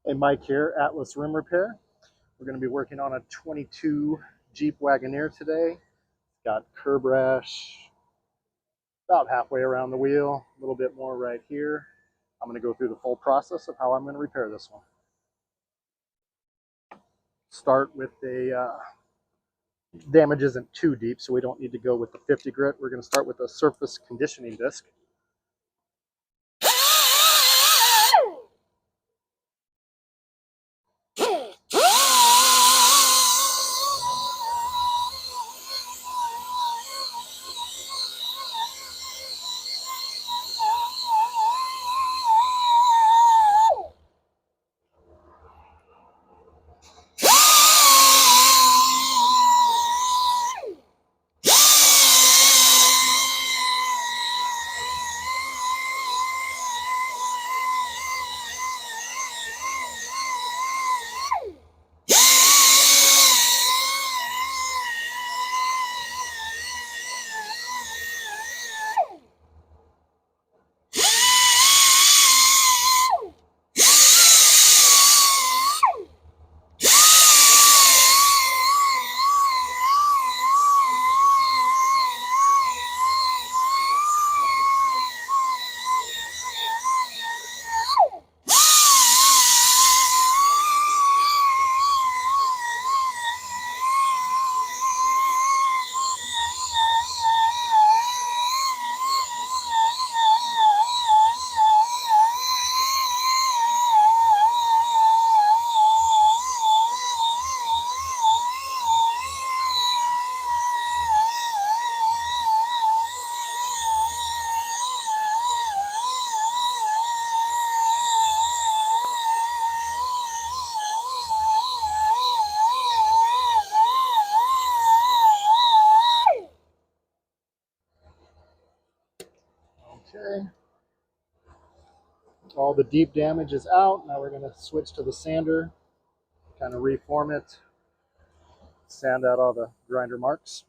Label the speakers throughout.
Speaker 1: Hey, Mike here, Atlas Rim Repair. We're going to be working on a 22 Jeep Wagoneer today. Got curb rash about halfway around the wheel, a little bit more right here. I'm going to go through the full process of how I'm going to repair this one. Start with damage isn't too deep, so we don't need to go with the 50 grit. We're going to start with a surface conditioning disc. Okay. All the deep damage is out. Now we're going to switch to the sander, kind of reform it, sand out all the grinder marks.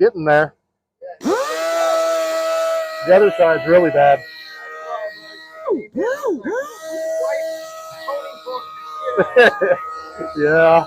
Speaker 1: Getting there. The other side's really bad. Yeah.